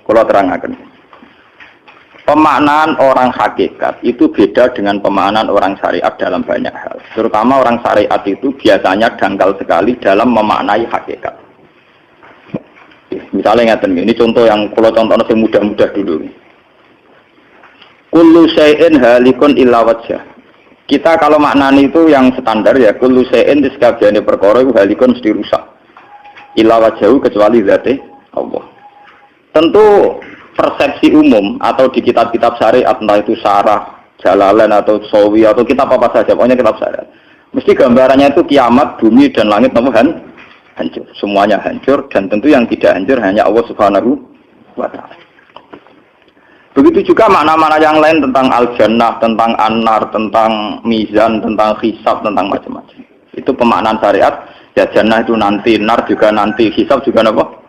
Kalau terangkan. Pemaknaan orang hakikat itu beda dengan pemaknaan orang syariat dalam banyak hal. Terutama orang syariat itu biasanya dangkal sekali dalam memaknai hakikat. Misalnya ngeten ini contoh yang kalau contohnya yang mudah-mudah dulu. Kullu syai'in halikun illa wajhah. Kita kalau maknani itu yang standar ya kullu syai'in di sekabiane perkara itu halikun mesti rusak. Illa wajhahu kecuali zate Allah. Tentu persepsi umum atau di kitab-kitab syariat entah itu Syarah, Jalalain atau Sawi atau kitab apa saja pokoknya kitab syariat. Mesti gambarannya itu kiamat, bumi dan langit hancur. Semuanya hancur dan tentu yang tidak hancur hanya Allah Subhanahu wa taala. Begitu juga makna-makna yang lain tentang al-jannah, tentang an-nar, tentang mizan, tentang hisab, tentang macam-macam. Itu pemaknaan syariat. Ya jannah itu nanti, nar juga nanti, hisab juga apa?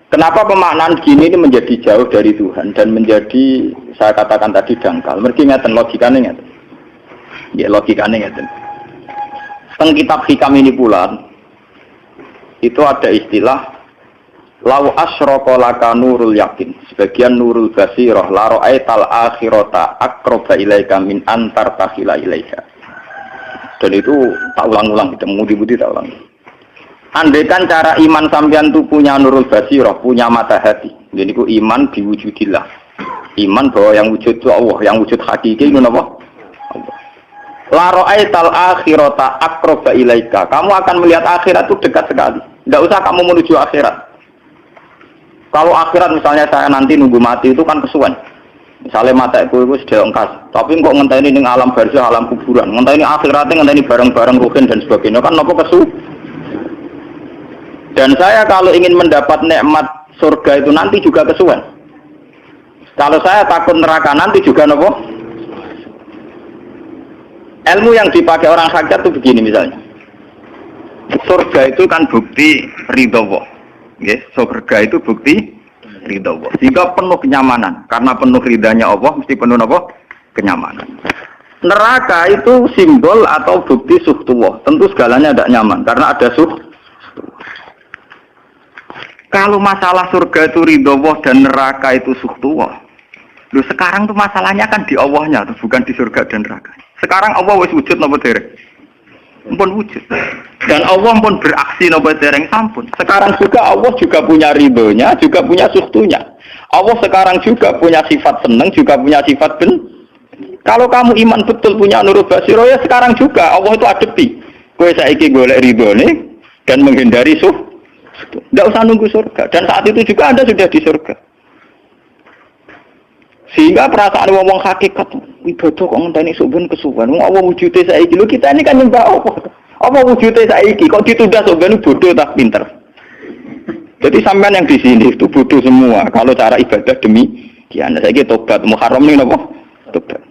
Kenapa pemaknaan gini ini menjadi jauh dari Tuhan dan menjadi saya katakan tadi dangkal. Mergi ngeten logikane ngeten. Ya logikane ngeten. Teng kitab hikam ini pula itu ada istilah lau asyraka laka nurul yakin. Sebagian nurul basirah la ra'aital akhirata aqraba ilaika min antar takhila ilaika. Dan itu tak ulang-ulang, kita mudi-mudi tak ulang. Andaikan cara iman sampean itu punya nurul basirah, punya mata hati. Jadi ku iman diwujudillah. Iman bahwa yang wujud itu Allah, yang wujud hakiki itu apa? Allah. La ra'aital akhirata aqraba ilaika. Kamu akan melihat akhirat itu dekat sekali. Tidak usah kamu menuju akhirat. Kalau akhirat misalnya saya nanti nunggu mati itu kan kesuwen. Misalnya mata itu sudah engkas, tapi kok ngenteni ning alam barzah, alam kuburan. Ngenteni akhiratnya, ngenteni barang-barang ruhin dan sebagainya kan nopo kesu. Dan saya kalau ingin mendapat nikmat surga itu nanti juga kesuwen. Kalau saya takut neraka nanti juga nopo. Ilmu yang dipakai orang hakikat itu begini misalnya. Surga itu kan bukti ridho Allah. Yes, surga itu bukti ridho Allah. Sehingga penuh kenyamanan. Karena penuh ridhanya Allah mesti penuh nopo kenyamanan. Neraka itu simbol atau bukti suhtullah. Tentu segalanya tidak nyaman karena ada Kalau masalah surga itu ridho Allah dan neraka itu suhtullah. Loh sekarang tuh masalahnya kan di Allahnya, bukan di surga dan neraka. Sekarang Allah wis wujud napa dereng? Ampun wujud. Dan Allah pun beraksi napa dereng sampun. Sekarang juga Allah juga punya ridhonya, juga punya suhtunya. Allah sekarang juga punya sifat seneng, juga punya sifat Kalau kamu iman betul punya nurul basiro ya sekarang juga Allah itu adepi. Kowe saiki golek ridhone dan menghindari tidak usah nunggu surga. Dan saat itu juga Anda sudah di surga. Sehingga perasaan wong hakikat ibadah kok ngenteni suben kesuwen. Wong Allah wujude saiki. Lho kita ini kan nyembah apa? Apa wujude saiki kok ditunda suben bodoh tak pinter. Jadi sampean yang di sini itu bodoh semua. Kalau cara ibadah demikian. Saiki tobat Muharram ini napa? Tobat.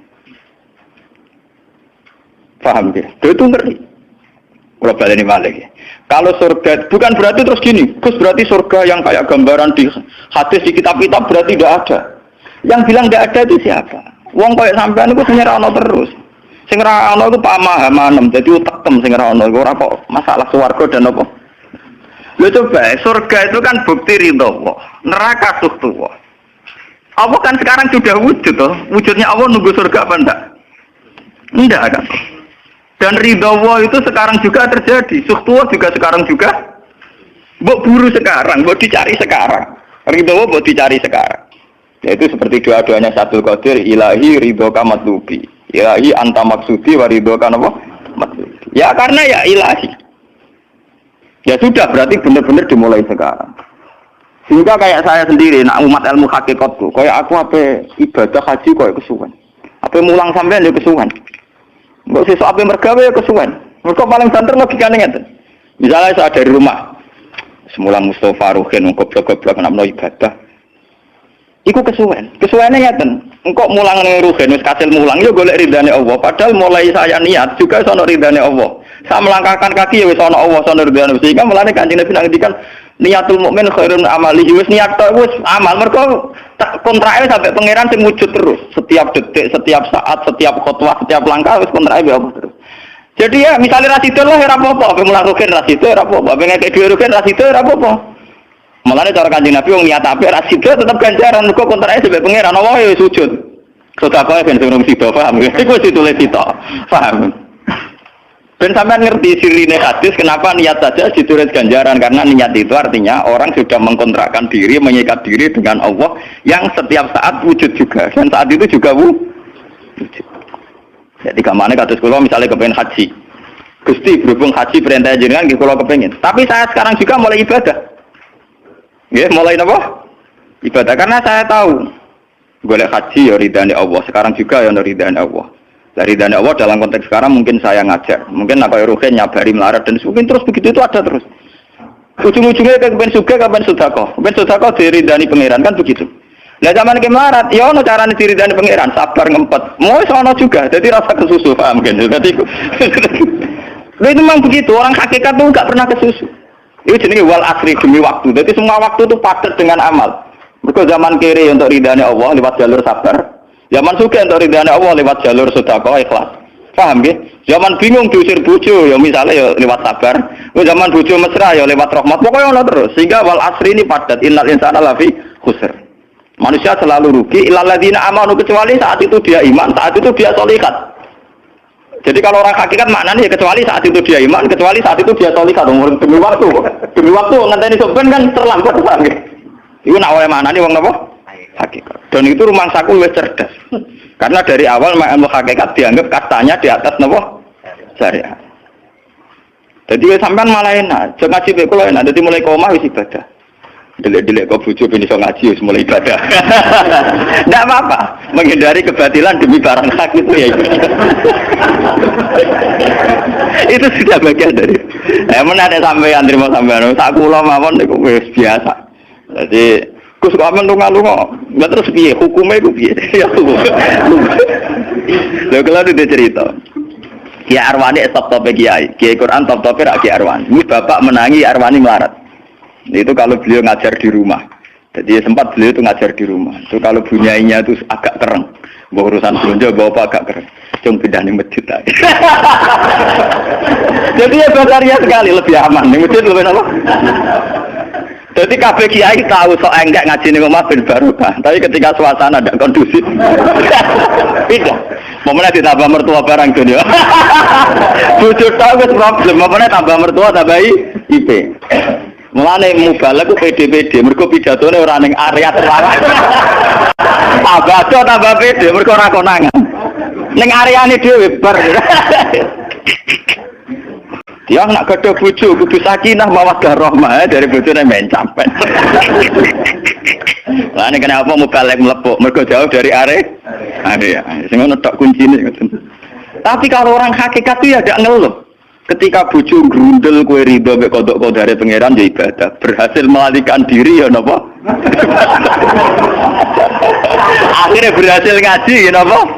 Paham ya? Itu ngerti. Kalau balik ini balik ya. Kalau surga bukan berarti terus gini, terus berarti surga yang kayak gambaran di hadis di kitab-kitab berarti tidak ada. Yang bilang tidak ada itu siapa? Wong kayak sampean itu sing ora ono terus. Sing ora ono itu pamahaman, jadi utekem sing ora ono ora kok masalah swarga dan apa. Lho coba surga itu kan bukti ridho Allah, neraka suhtullah. Allah kan sekarang sudah wujud toh. Wujudnya Allah nunggu surga apa enggak? Enggak kan. Dan ridho Allah itu sekarang juga terjadi. Suhtullah juga sekarang juga. Mbok buru sekarang, mbok dicari sekarang. Ridho Allah mbok dicari sekarang. Yaitu seperti doa-doanya Syaikhul Qadir, ilahi ridhoka matlubi. Ilahi anta maksudi wa ridhoka apa? Matlubi. Ya karena ya ilahi. Ya sudah berarti benar-benar dimulai sekarang. Sehingga kayak saya sendiri, nak umat ilmu hakikatku, kayak aku apa ibadah haji kayak kesuwen. Apa mulang sampean ya kesuwen. Mbok sesuk ape mergawe ya kesuwen. Mergo paling banter logikane ngeten. Misalnya saya dari rumah semula Mustafa Ruhin goblok-goblok namno ibadah. Iku kesuwen. Kesuwene ngeten. Engko mulang ning Ruhin wis kasil mulang ya golek ridane Allah. Padahal mulai saya niat juga sono ridane Allah. Saya melangkahkan kaki ya wis ana Allah sono ridane. Sehingga mulane Kanjeng Nabi ngendikan niatul mukmin khairun amalihi wis niat tok wis amal mergo kontrake sampai pangeran sing wujud terus setiap detik, setiap saat, setiap khotbah, setiap langkah wis kontrake Allah terus. Jadi ya misalnya ra sido lah ora apa-apa, ape mulang rugen ra sido ora apa-apa, ape ngekek dhewe rugen ra sido ora apa-apa. Mulane cara Kanjeng Nabi wong niat apik ra sida tetep ganjaran mergo kontrake sebab pangeran Allah ya sujud. Sedekah ben sing sida paham. Iku wis ditulis sida. Paham. Ben sampean ngerti sirine hadis kenapa niat saja ditulis ganjaran karena niat itu artinya orang sudah mengkontrakkan diri, mengikat diri dengan Allah yang setiap saat wujud juga dan saat itu juga wujud. Jadi kamane kados kula misalnya kepengen haji. Gusti berhubung haji perintah jenengan nggih kula kepengin. Tapi saya sekarang juga mulai ibadah. Nggih, mulai napa? Ibadah karena saya tahu golek haji ya ridane Allah. Sekarang juga ya ridane Allah. Dari ridane Allah dalam konteks sekarang mungkin saya ngajar. Mungkin apa Ruhin nyabari melarat dan mungkin terus begitu itu ada terus. Ujung-ujungnya kepen suga kapan sedekah. Kepen sedekah diridani pangeran kan begitu. Lah zaman ke melarat ya ono carane diridani pangeran, sabar ngempet. Mau sono juga. Jadi rasa kesusu paham kan. Jadi itu memang begitu, orang hakikat tuh enggak pernah kesusu. Itu jenenge wal asri demi waktu. Jadi semua waktu itu padat dengan amal. Mergo zaman kiri untuk ridane Allah lewat jalur sabar. Zaman suka untuk ridane Allah lewat jalur sedekah ikhlas. Paham nggih? Zaman bingung diusir bojo ya misalnya ya lewat sabar. Zaman bojo mesra ya lewat rahmat. Pokoknya ono terus. Sehingga wal asri ini padat. Innal insana lafi khusr. Manusia selalu rugi illal ladzina amanu kecuali saat itu dia iman, saat itu dia sholihat. Jadi kalau orang hakikat maknanya ya kecuali saat itu dia iman, kecuali saat itu dia sholihat. Demi waktu. Demi waktu ngenteni sampean kan terlambat paham nggih. Iku nak wae maknane wong napa? Hakikat. Dan itu rumah saku lebih cerdas. Karena dari awal ilmu hakikat dianggap kastanya di atas napa? Syariat. Jadi sampean malah enak, jangan ngaji kok enak. Dadi mulai koma wis ibadah. Delek-delek kok bojo ben iso ngaji wis mulai ibadah. Enggak apa-apa, menghindari kebatilan demi barang hak itu ya. Itu sudah bagian dari. Menawa sampean terima sampean, sak kula mawon niku wis biasa. Jadi Gus kok lunga-lunga, nggak terus piye? Hukumnya itu piye? Lho kalau itu cerita, Kiai Arwani top Kiai, Kiai Quran top Kiai Arwani. Ini bapak menangi Arwani melarat. Itu kalau beliau ngajar di rumah. Jadi sempat beliau itu ngajar di rumah. Itu kalau bunyainya itu agak keren, bawa urusan belanja bawa agak keren. Cung pindah nih masjid aja. Jadi ya bakarnya sekali lebih aman. Nih masjid lebih apa? Jadi kabeh kiai tahu sok enggak ngaji ning omah ben barokah, tapi ketika suasana tidak kondusif. Pindah. Momennya ditambah mertua barang dunia. Bujur tahu wis problem, momennya tambah mertua tambah IP. Mulane mubalek ku PD-PD, mergo pidatone ora ning area terlarang. Tambah PD, mergo ora konangan. Ning areane dhewe bar. Dia nak gaduh bojo kudu sakinah mawaddah rahmah dari bojone men sampean. Lah nek kenapa mubalek mlepuk mergo jauh dari area. Sing ngono tok kuncine ngoten. Tapi kalau orang hakikat itu ya gak ngeluh. Ketika bojo grundel kowe rido mek kodok-kodare pangeran ya ibadah. Berhasil melalikan diri ya napa? Akhirnya berhasil ngaji ya napa?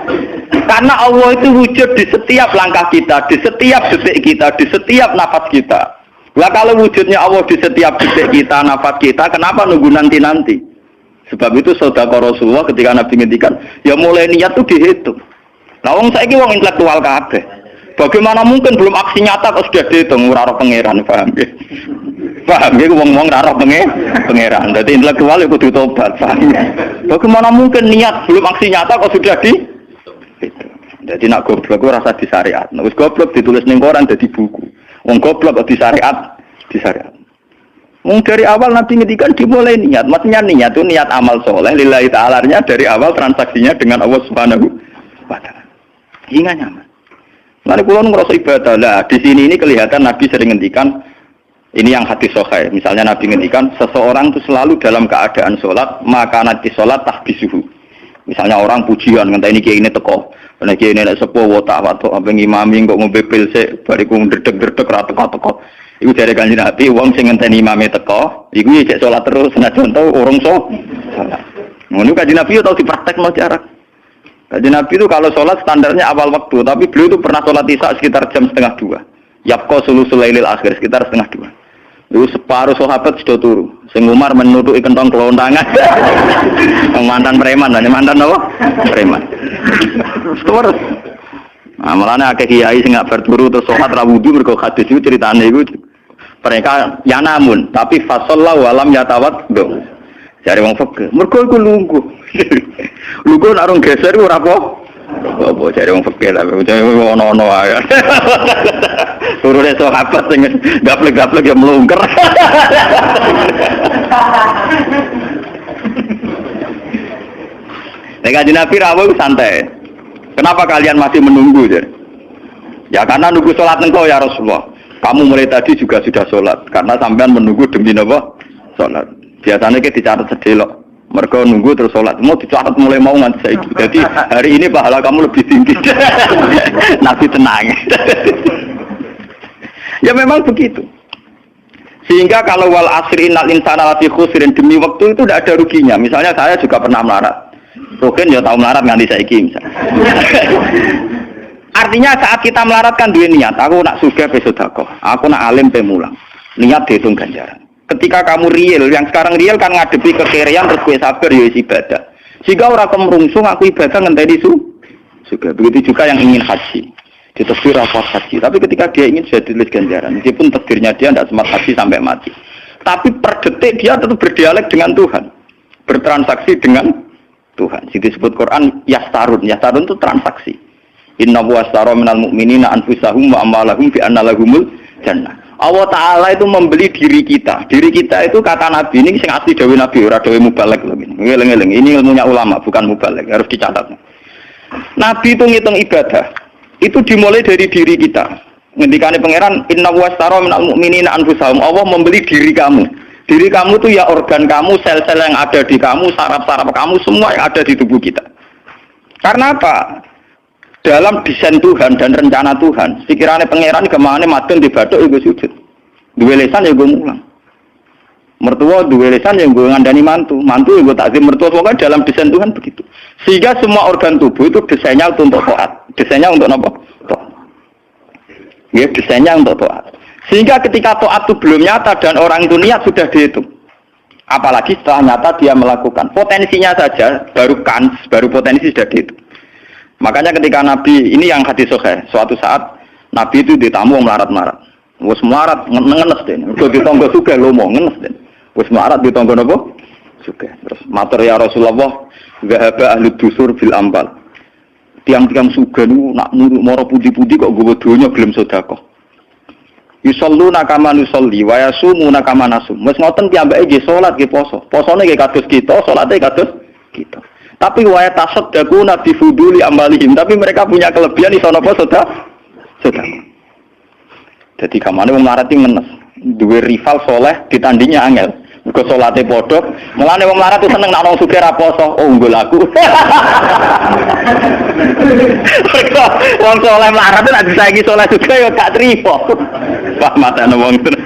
Karena Allah itu wujud di setiap langkah kita, di setiap detik kita, di setiap nafas kita. Lah kalau wujudnya Allah di setiap detik kita, nafas kita, kenapa nunggu nanti-nanti? Sebab itu sedekah Rasulullah ketika Nabi ngendikan, ya mulai niat itu dihitung. Nah, wong saiki wong intelektual kabeh. Bagaimana mungkin belum aksi nyata kok sudah dihitung ora roh pangeran, paham nggih? Paham nggih wong-wong ora roh pangeran. Dadi intelektual iku kudu tobat, paham. Bagaimana mungkin niat belum aksi nyata kok sudah di itu. Jadi nak goblok ora rasa di syariat. Nek wis goblok ditulis ning koran dadi buku. Wong goblok kok di syariat. Wong dari awal Nabi ngendikan dimulai niat. Maksudnya niat itu niat amal soleh lillahi ta'ala-nya dari awal transaksinya dengan Allah Subhanahu wa taala. Hingga nyaman. Lalu kula ngrasa ibadah. Lah di sini ini kelihatan Nabi sering ngendikan ini yang hadis sahih. Misalnya Nabi ngendikan seseorang itu selalu dalam keadaan salat, maka nanti salat tahbisuhu. Misalnya orang pujian ngenteni kiai ini teko, nek kiai ini nek sepuh watak watuk apa ngimami kok ngombe pil sik bariku ndredeg-ndredeg ra teko-teko. Iku jare Kanjeng Nabi wong sing ngenteni imame teko, iku cek salat terus senajan tau urung salat. Ngono Kanjeng Nabi yo tau dipraktekno jarak. Kanjeng Nabi itu kalau salat standarnya awal waktu, tapi beliau itu pernah salat Isya sekitar jam 1:30. Yaqqa sulusul lailil akhir sekitar 1:30. Itu separuh sahabat sudah turu. Sing Umar menutupi kentong kelontangan. Mantan preman, mantan apa? Preman. Terus. Nah, malane akeh kiai sing gak berturu terus salat ra wudu mergo hadis iku critane iku Mereka ya namun, tapi fasallahu alam yatawaddo. Jare wong fikih, mergo iku lungguh. Lungguh nek orang geser ora apa? Apa jare wong fikih lah, ono-ono ae. Turune sahabat sing gaplek-gaplek ya mlungker. Nek Kanjeng Nabi rawuh santai. Kenapa kalian masih menunggu? Ya karena nunggu sholat engkau ya Rasulullah. Kamu mulai tadi juga sudah sholat. Karena sampean menunggu demi apa? Sholat. Biasanya kita dicatat sedelok. Mereka nunggu terus sholat. Mau dicatat mulai mau nganti saya itu. Jadi hari ini pahala kamu lebih tinggi. Nabi tenang. Ya memang begitu. Sehingga kalau wal asri innal insana lafi khusrin, demi waktu itu tidak ada ruginya. Misalnya saya juga pernah melarat. Mungkin ya tahu melarat nganti saiki misalnya. Artinya saat kita melarat kan duwe niat, aku nak sugih pe sedekah, aku nak alim pe mulang. Niat dihitung ganjaran. Ketika kamu real, yang sekarang real kan ngadepi kekerean terus kowe sabar ya ibadah. Sehingga ora kemrungsung aku ibadah ngenteni sugih. Begitu juga yang ingin haji. Ditebir rapat haji, tapi ketika dia ingin sudah ditulis ganjaran, meskipun takdirnya dia tidak sempat haji sampai mati. Tapi per detik dia tetap berdialek dengan Tuhan. Bertransaksi dengan Tuhan. Jadi disebut Quran yastarun. Yastarun itu transaksi. Inna wastara minal mu'minina anfusahum wa amwalahum bi anna lahumul jannah. Allah Ta'ala itu membeli diri kita. Diri kita itu kata Nabi ini sing asli dawuh Nabi, ora dawuh mubalek lho ngene. Ngeleng-eleng. Ini ilmunya ulama, bukan mubalek, harus dicatat. Nabi itu ngitung ibadah. Itu dimulai dari diri kita. Ngendikane pangeran inna wastara minal mu'minina anfusahum. Allah membeli diri kamu. Diri kamu itu ya organ kamu, sel-sel yang ada di kamu, saraf-saraf kamu, semua yang ada di tubuh kita. Karena apa? Dalam desain Tuhan dan rencana Tuhan, pikirannya pangeran kemana madun di batuk ibu sujud, dua lesan ya gue mulang, mertua dua lesan yang gue ngandani mantu yang gue takzim mertua, pokoknya dalam desain Tuhan begitu. Sehingga semua organ tubuh itu desainnya untuk taat, desainnya untuk apa? Ya desainnya untuk taat. Sehingga ketika taat itu belum nyata dan orang itu niat sudah dihitung. Apalagi setelah nyata dia melakukan, potensinya saja baru potensi sudah dihitung. Makanya ketika Nabi, ini yang hadis sahih, suatu saat Nabi itu ditamu melarat-melarat. Wes melarat ngenes deh. Udah ditonggo sugih lomo ngenes deh. Wes melarat ditonggo napa? Sugih. Terus matur ya Rasulullah, zahaba ahli dusur bil ambal. Tiang-tiang sugih niku nak moro pundi-pundi kok nggawa donya gelem sedekah. Yusalluna kama nusolli wa yasumuna kama nasum. Wes ngoten piyambake nggih salat nggih poso. Posone nggih kados kita, salate kados kita. Tapi wa tasaddaquna bi fuduli amalihim, tapi mereka punya kelebihan iso napa sedekah. Jadi kamane wong melarat iki menes, duwe rival soleh ditandingnya angel. Mergo salate padha, mulane wong melarat tuh seneng nek wong sugih ra poso. Oh, unggul aku. Wong soleh melarat nek disaiki soleh sugih ya gak trimo. Wah, matane wong tenan.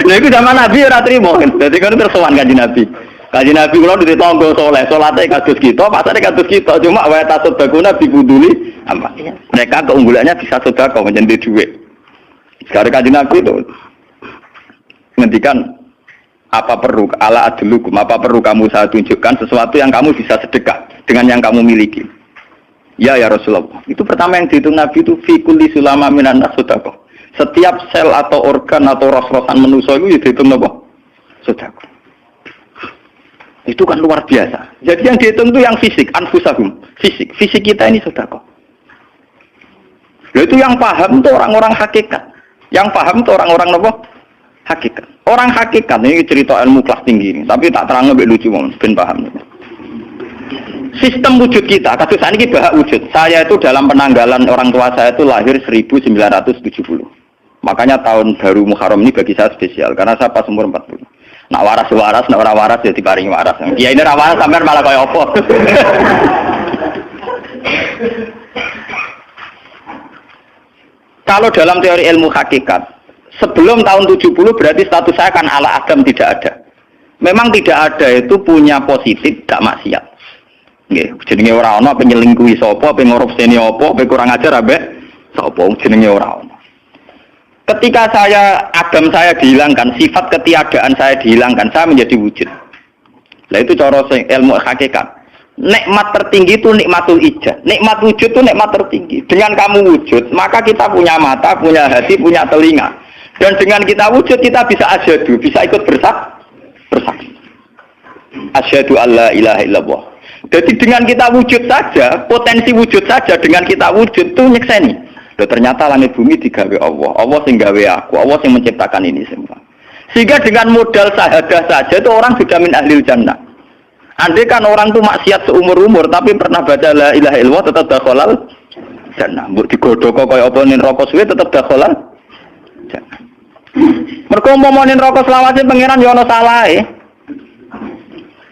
Lha iku zaman Nabi ora trimo kan. Dadi kan tersowan Kanjeng Nabi. Kanjeng Nabi kula ditonggo saleh, salate kados kita, pasane kados kita, cuma wa tasaddaquna bi buduli amal. Mereka keunggulannya bisa sedekah menjadi duit. Sekarang Kanjeng Nabi itu ngendikan apa perlu ala adlukum, apa perlu kamu saya tunjukkan sesuatu yang kamu bisa sedekah dengan yang kamu miliki. Ya Rasulullah. Itu pertama yang dihitung Nabi itu fi kulli sulama minan nas sedekah. Setiap sel atau organ atau ros-rosan manusia itu dihitung apa? Sedekah. Itu kan luar biasa. Jadi yang dihitung itu yang fisik, anfusahum, fisik. Fisik kita ini sedekah. Itu yang paham itu orang-orang hakikat. Yang paham itu orang-orang apa? Hakikat. Orang hakikat ini cerita ilmu kelas tinggi ini, tapi tak terang lebih lucu ben paham. Sistem wujud kita, kasus ini bahak wujud. Saya itu dalam penanggalan orang tua saya itu lahir 1970. Makanya tahun baru Muharram ini bagi saya spesial karena saya pas umur 40. Nak waras, nak ora waras ya diparingi waras. Ya ini ora waras sampean malah kaya apa. Kalau dalam teori ilmu hakikat, sebelum tahun 70 berarti status saya kan ala Adam tidak ada. Memang tidak ada itu punya positif, gak maksiat. Nggih, jenenge ora ana penyelingkuhi sapa, pengorupseni apa, kurang ajar ambek sapa jenenge ora ana. Ketika Adam saya dihilangkan, sifat ketiadaan saya dihilangkan, saya menjadi wujud. Nah itu cara ilmu hakikat. Nikmat tertinggi itu nikmatul ijaz. Nikmat wujud itu nikmat tertinggi. Dengan kamu wujud, maka kita punya mata, punya hati, punya telinga. Dan dengan kita wujud kita bisa asyhadu, bisa ikut bersaksi. Asyhadu alla ilaha illallah. Jadi dengan kita wujud saja, potensi wujud saja dengan kita wujud itu nyekseni. Loh, ternyata langit bumi digawe Allah. Allah sing gawe aku, Allah sing menciptakan ini semua. Sehingga dengan modal syahadah saja itu orang sudah min ahlil jannah. Andai kan orang itu maksiat seumur-umur tapi pernah baca la ilaha illallah tetap dakhalal jannah. Mbok digodhog kaya apa ning neraka suwe tetap dakhalal jannah. Mergo umpama ning neraka selawase pangeran ya ana salahe.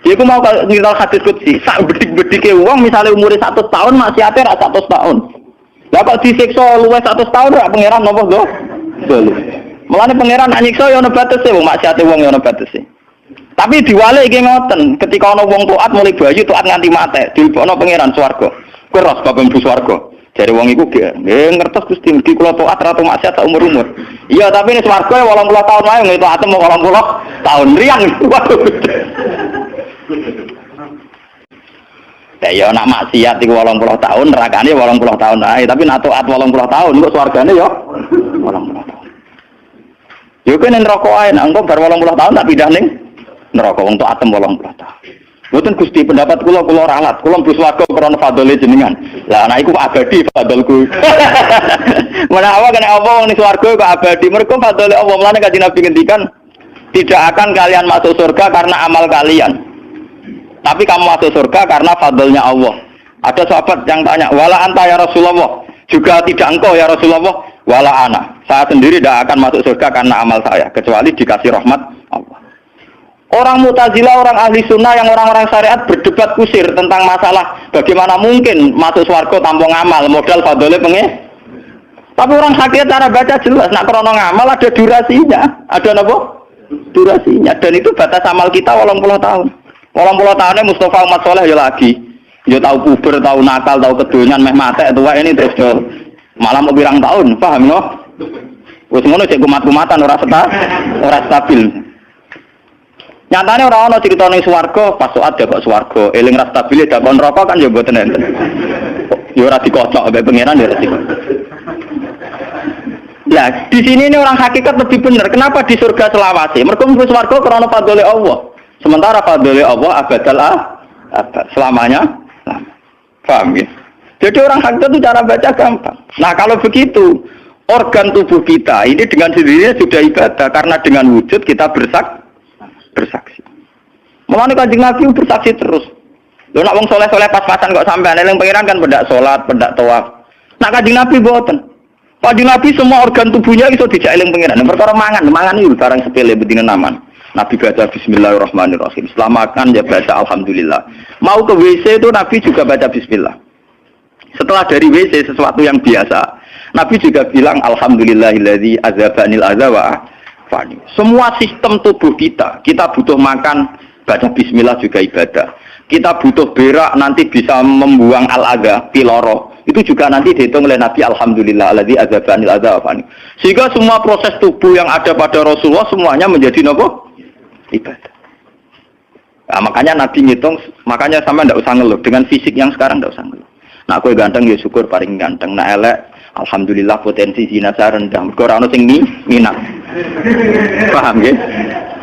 Iku mau ngiral hadis qudsi, sak bedik-bedike wong misale umure 100 tahun maksiate ra 100 tahun. Lah kok disiksa luwih 100 tahun ra pangeran napa go? Dolu. Mulane pangeran anyiksa ya ana batese wong maksiate wong ya ana batese. Tapi diwale iki ngoten, ketika ana wong taat mulai bayi taat nganti mate, dilebokno pangeran swarga. Kowe ros bab mlebu swarga. Jare wong iku nggih ngertos Gusti mugi kula taat ratu maksiat sak umur-umur. Iya, tapi ning swarga 80 tahun wae ngene taat mau 80 tahun riang. Ya nak maksiat iku 80 tahun, nerakane 80 tahun ae, tapi nak taat 80 tahun kok swargane ya 80 tahun. Yo kene neraka ae, nak engko bar 80 tahun tak pindah ning neraka wong taat 80 tahun. Mboten Gusti pendapat kula ralat, kula mlebu swarga krana fadhole jenengan. Lah anak iku abadi fadholku. Menawa kena apa wong ning swarga kok abadi, mergo fadhole Allah. Mulane Kanjeng Nabi ngendikan, tidak akan kalian masuk surga karena amal kalian. Tapi kamu masuk surga karena fadlnya Allah. Ada sahabat yang tanya, wala anta ya Rasulullah. Juga tidak engkau ya Rasulullah. Wala ana. Saya sendiri tidak akan masuk surga karena amal saya. Kecuali dikasih rahmat Allah. Orang Mu'tazilah, orang ahli sunnah yang orang-orang syariat berdebat kusir tentang masalah bagaimana mungkin masuk surga tanpa ngamal. Modal fadlnya pengen. Tapi orang hakikat cara baca jelas. Nak krono ngamal ada durasinya. Ada apa? Durasinya. Dan itu batas amal kita 80 tahun. 80 tahunnya Mustafa Umat Soleh ya lagi. Ya tahu puber, tahu nakal, tahu kedonyan, meh mate tua ini terus ya. Malah mau birang tahun, paham ya? Wes ngono cek kumat-kumatan ora stabil. Nyatane ora ana crita ning swarga, pas saat dapat swarga, eling ra stabil dakon neraka kan ya mboten enten. Ya ora dikocok ambek pangeran ya ora dikocok. Lah, di sini ini orang hakikat lebih benar. Kenapa di surga selawase? Mergo mlebu swarga krana fadhole Allah. Sementara fadhole Allah abadal abad selamanya. Paham ya? Jadi orang hakikat itu cara baca gampang. Nah, kalau begitu, organ tubuh kita ini dengan sendirinya sudah ibadah karena dengan wujud kita bersaksi. Mulane Kanjeng Nabi bersaksi terus. Lho nek wong soleh-soleh pas-pasan kok sampean eling pangeran kan pendak salat, pendak tawaf. Nek Kanjeng Nabi mboten. Kanjeng Nabi semua organ tubuhnya iso dijak eling pangeran. Perkara mangan iki barang sepele bedine naman. Nabi baca bismillahirrahmanirrahim. Setelah makan ya baca alhamdulillah. Mau ke WC itu Nabi juga baca bismillah. Setelah dari WC sesuatu yang biasa, Nabi juga bilang alhamdulillahilladzi azhabanil adza wa afani. Semua sistem tubuh kita butuh makan, baca bismillah juga ibadah. Kita butuh berak nanti bisa membuang al-adza, piloro. Itu juga nanti dihitung oleh Nabi alhamdulillahilladzi azhabanil adza wa afani. Sehingga semua proses tubuh yang ada pada Rasulullah semuanya menjadi apa? Ibadah. Nah, makanya Nabi ngitung, makanya sama ndak usah ngeluh dengan fisik yang sekarang ndak usah ngeluh. Nah, kowe ganteng ya syukur paling ganteng. Nah, elek alhamdulillah potensi zina rendah. Mergo ora ono sing minat. Paham nggih?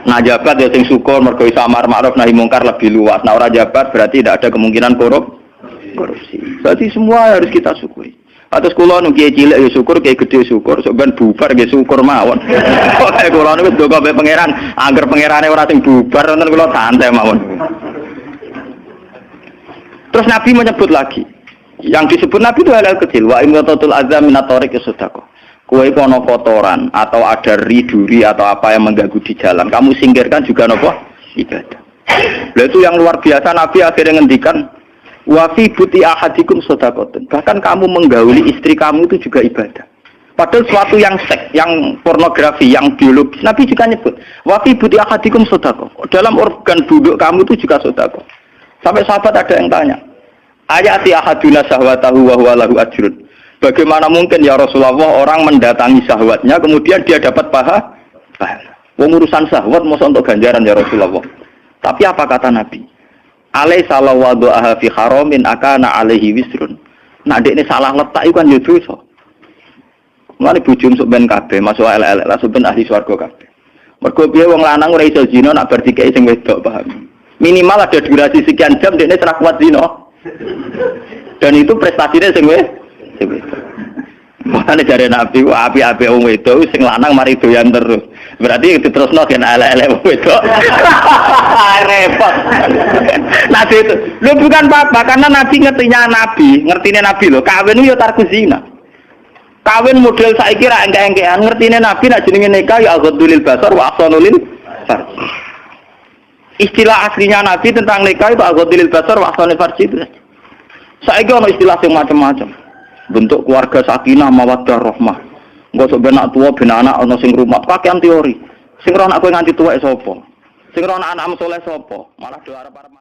Nah, jabat ya sing syukur mergo iso amar ma'ruf nahi mungkar lebih luas. Nah, ora jabat berarti tidak ada kemungkinan korupsi. Berarti semua harus kita syukuri. Atus kula nu kiye cilik ya syukur, kiye gedhe syukur, sok ben bubar nggih syukur mawon. Pokoke kula niku ndonga mbek pangeran, angger pangerane ora sing bubar wonten kula santai mawon. Terus Nabi menyebut lagi. Yang disebut Nabi itu hal kecil, wa imatatul azza minat tariq sedekah. Kowe kono kotoran atau ada duri atau apa yang mengganggu di jalan, kamu singkirkan juga nopo ibadah. Lah itu yang luar biasa Nabi akhirnya ngendikan wa fi buti ahadikum sedekahun. Bahkan kamu menggauli istri kamu itu juga ibadah. Padahal suatu yang seks, yang pornografi, yang biologis, Nabi juga nyebut wa fi buti ahadikum sedekah. Dalam organ buduk kamu itu juga sedekah. Sampai sahabat ada yang tanya, ayati ahaduna syahwatahu wa huwa lahu ajrun. Bagaimana mungkin ya Rasulullah orang mendatangi syahwatnya kemudian dia dapat pahala? Wong urusan syahwat masa untuk ganjaran ya Rasulullah. Tapi apa kata Nabi? Alaysa law wada'aha fi haramin akana alaihi wisrun. Nah, dekne salah letak iku kan ya dosa. Mulane bojomu sok ben kabeh, masuk elek-elek lah sok ben ahli swarga kabeh. Mergo piye wong lanang ora iso zina nak bar dikeki sing wedok, paham. Minimal ada durasi sekian jam dekne ora kuat zina. Dan itu prestasinya sing wedok. Makane jare Nabi ku api-api wong wedok sing lanang mari doyan terus. Berarti diterusno gen elek-elek wong wedok. Repot. Nabi itu, lu bukan apa-apa karena Nabi ngertine Nabi lho, kawin yo tarku zina. Kawin model saiki ra engke-engkean, ngertine Nabi nek jenenge nikah ya aghadulil basar wa ahsanulil farj. Istilah aslinya Nabi tentang nikah itu aghadulil basar wa ahsanul farj itu. Saiki ono istilah sing macam-macam. Bentuk keluarga sakinah mawaddah rahmah. Engko sok ben anak tuwa ben anak ana sing rumah, pakaian teori. Sing ora anak kowe nganti tuwek sapa? Sing ora anak-anakmu saleh sapa? Malah do arep-arep